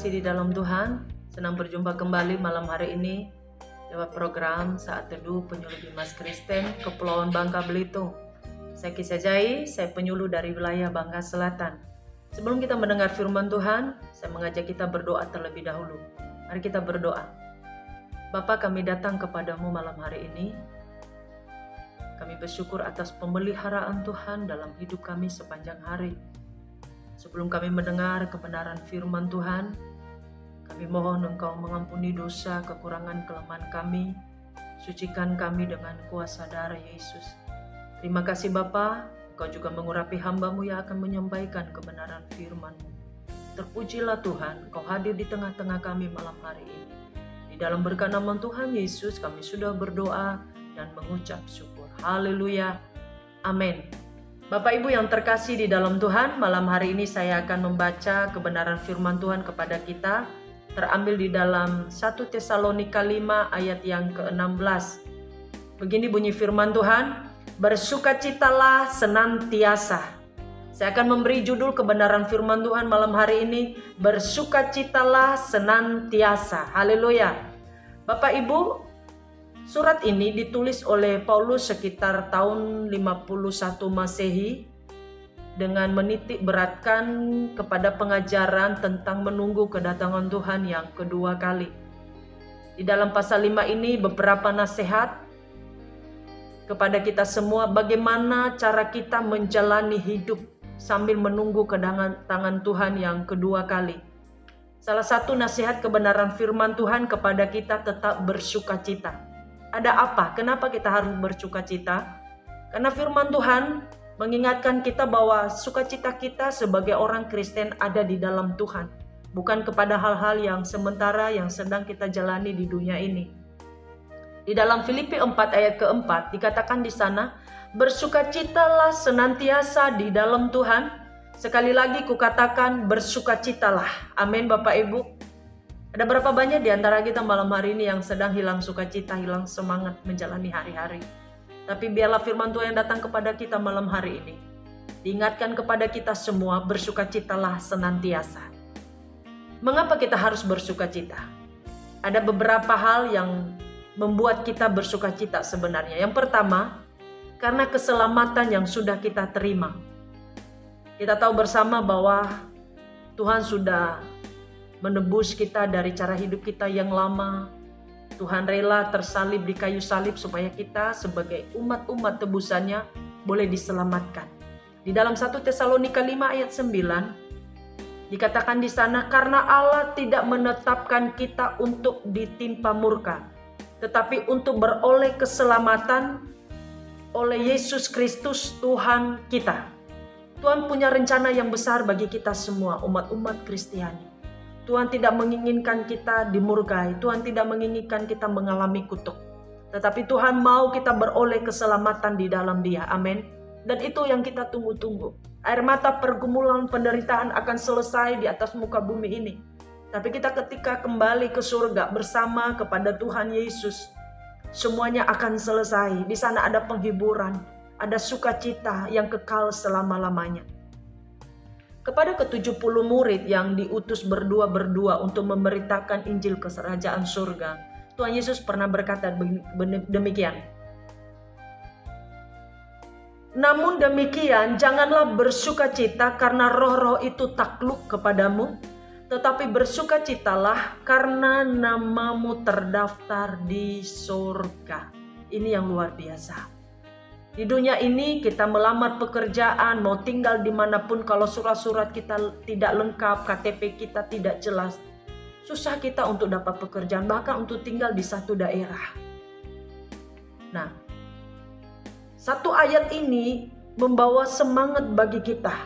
terkasih di dalam Tuhan, senang berjumpa kembali malam hari ini lewat program Saat Teduh Penyuluh Dimas Kristen Kepulauan Bangka Belitung. Saya Kisah Jai, saya penyuluh dari wilayah Bangka Selatan. Sebelum kita mendengar firman Tuhan, saya mengajak kita berdoa terlebih dahulu. Mari kita berdoa. Bapa, kami datang kepadamu malam hari ini. Kami bersyukur atas pemeliharaan Tuhan dalam hidup kami sepanjang hari. Sebelum kami mendengar kebenaran firman Tuhan, kami mohon Engkau mengampuni dosa, kekurangan, kelemahan kami. Sucikan kami dengan kuasa darah Yesus. Terima kasih Bapa, Engkau juga mengurapi hamba-Mu yang akan menyampaikan kebenaran firman-Mu. Terpujilah Tuhan, Engkau hadir di tengah-tengah kami malam hari ini. Di dalam berkat nama Tuhan Yesus kami sudah berdoa dan mengucap syukur. Haleluya. Amin. Bapak Ibu yang terkasih di dalam Tuhan, malam hari ini saya akan membaca kebenaran firman Tuhan kepada kita. Terambil di dalam 1 Tesalonika 5 ayat yang ke-16. Begini bunyi firman Tuhan, bersukacitalah senantiasa. Saya akan memberi judul kebenaran firman Tuhan malam hari ini, bersukacitalah senantiasa. Haleluya. Bapak Ibu, surat ini ditulis oleh Paulus sekitar tahun 51 Masehi dengan menitik beratkan kepada pengajaran tentang menunggu kedatangan Tuhan yang kedua kali. Di dalam pasal 5 ini beberapa nasihat kepada kita semua bagaimana cara kita menjalani hidup sambil menunggu kedatangan Tuhan yang kedua kali. Salah satu nasihat kebenaran firman Tuhan kepada kita tetap bersukacita. Ada apa? Kenapa kita harus bersukacita? Karena firman Tuhan mengingatkan kita bahwa sukacita kita sebagai orang Kristen ada di dalam Tuhan. Bukan kepada hal-hal yang sementara yang sedang kita jalani di dunia ini. Di dalam Filipi 4 ayat ke-4 dikatakan di sana, bersukacitalah senantiasa di dalam Tuhan. Sekali lagi kukatakan bersukacitalah. Amin Bapak Ibu. Ada berapa banyak di antara kita malam hari ini yang sedang hilang sukacita, hilang semangat menjalani hari-hari. Tapi biarlah firman Tuhan yang datang kepada kita malam hari ini. Diingatkan kepada kita semua, bersukacitalah senantiasa. Mengapa kita harus bersukacita? Ada beberapa hal yang membuat kita bersukacita sebenarnya. Yang pertama, karena keselamatan yang sudah kita terima. Kita tahu bersama bahwa Tuhan sudah menebus kita dari cara hidup kita yang lama. Tuhan rela tersalib di kayu salib supaya kita sebagai umat-umat tebusannya boleh diselamatkan. Di dalam 1 Tesalonika 5 ayat 9 dikatakan di sana, karena Allah tidak menetapkan kita untuk ditimpa murka, tetapi untuk beroleh keselamatan oleh Yesus Kristus Tuhan kita. Tuhan punya rencana yang besar bagi kita semua umat-umat Kristiani. Tuhan tidak menginginkan kita dimurkai. Tuhan tidak menginginkan kita mengalami kutuk. Tetapi Tuhan mau kita beroleh keselamatan di dalam Dia. Amin. Dan itu yang kita tunggu-tunggu. Air mata pergumulan penderitaan akan selesai di atas muka bumi ini. Tapi kita ketika kembali ke surga bersama kepada Tuhan Yesus, semuanya akan selesai. Di sana ada penghiburan, ada sukacita yang kekal selama-lamanya. Kepada ke-70 murid yang diutus berdua-berdua untuk memberitakan Injil kerajaan surga, Tuhan Yesus pernah berkata demikian. Namun demikian, janganlah bersukacita karena roh-roh itu takluk kepadamu, tetapi bersukacitalah karena namamu terdaftar di surga. Ini yang luar biasa. Di dunia ini kita melamar pekerjaan, mau tinggal dimanapun, kalau surat-surat kita tidak lengkap, KTP kita tidak jelas, susah kita untuk dapat pekerjaan, bahkan untuk tinggal di satu daerah. Nah, satu ayat ini membawa semangat bagi kita.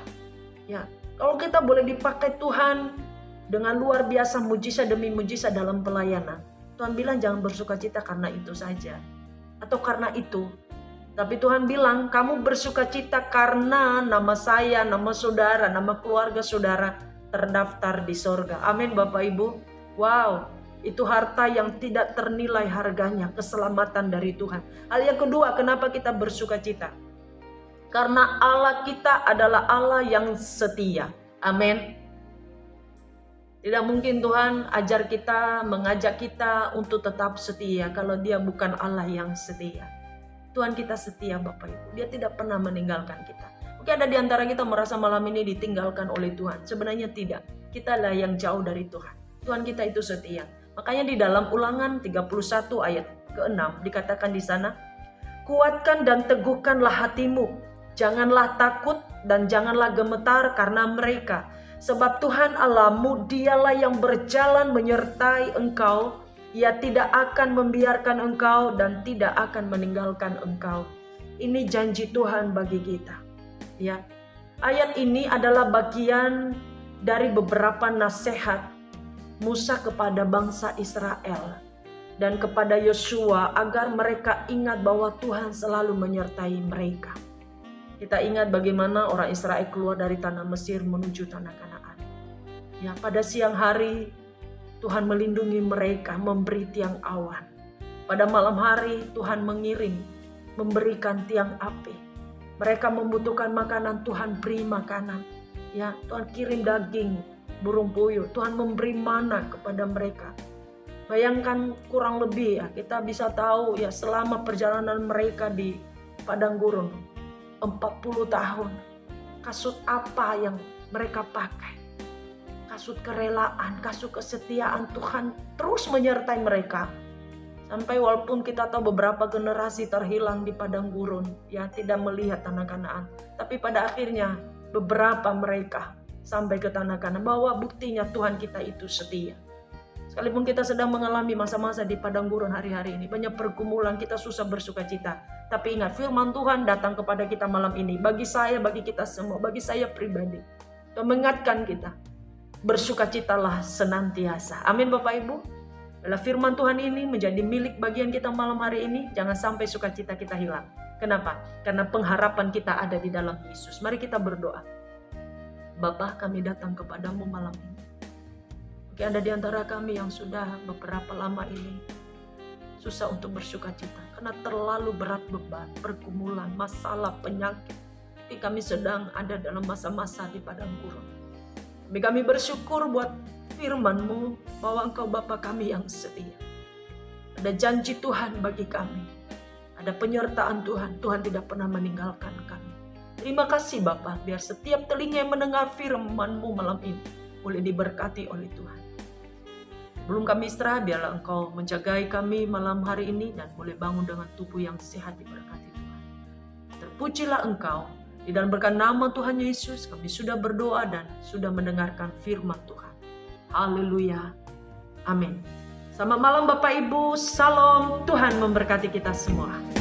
Ya, kalau kita boleh dipakai Tuhan dengan luar biasa, mujizat demi mujizat dalam pelayanan, Tuhan bilang jangan bersukacita karena itu saja atau karena itu. Tapi Tuhan bilang, kamu bersukacita karena nama saya, nama saudara, nama keluarga saudara terdaftar di sorga. Amin Bapak Ibu. Wow, itu harta yang tidak ternilai harganya, keselamatan dari Tuhan. Hal yang kedua, kenapa kita bersukacita? Karena Allah kita adalah Allah yang setia. Amin. Tidak mungkin Tuhan ajar kita, mengajak kita untuk tetap setia kalau Dia bukan Allah yang setia. Tuhan kita setia Bapak Ibu. Dia tidak pernah meninggalkan kita. Mungkin ada di antara kita merasa malam ini ditinggalkan oleh Tuhan. Sebenarnya tidak. Kita lah yang jauh dari Tuhan. Tuhan kita itu setia. Makanya di dalam Ulangan 31 ayat ke-6 dikatakan di sana, kuatkan dan teguhkanlah hatimu. Janganlah takut dan janganlah gemetar karena mereka. Sebab Tuhan Allahmu dialah yang berjalan menyertai engkau. Ia tidak akan membiarkan engkau dan tidak akan meninggalkan engkau. Ini janji Tuhan bagi kita. Ya, ayat ini adalah bagian dari beberapa nasihat Musa kepada bangsa Israel dan kepada Yosua agar mereka ingat bahwa Tuhan selalu menyertai mereka. Kita ingat bagaimana orang Israel keluar dari tanah Mesir menuju tanah Kanaan. Ya, pada siang hari Tuhan melindungi mereka, memberi tiang awan. Pada malam hari Tuhan memberikan tiang api. Mereka membutuhkan makanan, Tuhan beri makanan. Ya, Tuhan kirim daging burung puyuh, Tuhan memberi mana kepada mereka. Bayangkan kurang lebih ya, kita bisa tahu ya selama perjalanan mereka di padang gurun 40 tahun. Kasut apa yang mereka pakai? Kasut kerelaan, kasut kesetiaan. Tuhan terus menyertai mereka. Sampai walaupun kita tahu beberapa generasi terhilang di padang gurun, ya tidak melihat tanah Kanaan. Tapi pada akhirnya beberapa mereka sampai ke tanah Kanaan, bahwa buktinya Tuhan kita itu setia. Sekalipun kita sedang mengalami masa-masa di padang gurun hari-hari ini, banyak pergumulan, kita susah bersuka cita. Tapi ingat, firman Tuhan datang kepada kita malam ini. Bagi saya, bagi kita semua, bagi saya pribadi. Untuk mengingatkan kita, bersukacitalah senantiasa. Amin Bapak Ibu. Bila firman Tuhan ini menjadi milik bagian kita malam hari ini, jangan sampai sukacita kita hilang. Kenapa? Karena pengharapan kita ada di dalam Yesus. Mari kita berdoa. Bapa, kami datang kepadamu malam ini. Mungkin ada di antara kami yang sudah beberapa lama ini susah untuk bersukacita karena terlalu berat beban, pergumulan, masalah, penyakit. Tapi kami sedang ada dalam masa-masa di padang gurun. Tapi kami bersyukur buat firman-Mu bahwa Engkau Bapa kami yang setia. Ada janji Tuhan bagi kami. Ada penyertaan Tuhan. Tuhan tidak pernah meninggalkan kami. Terima kasih Bapa, biar setiap telinga yang mendengar firman-Mu malam ini boleh diberkati oleh Tuhan. Sebelum kami istirahat, biarlah Engkau menjagai kami malam hari ini dan boleh bangun dengan tubuh yang sehat diberkati Tuhan. Terpujilah Engkau. Di dalam berkat nama Tuhan Yesus, kami sudah berdoa dan sudah mendengarkan firman Tuhan. Haleluya. Amin. Selamat malam Bapak Ibu. Salam. Tuhan memberkati kita semua.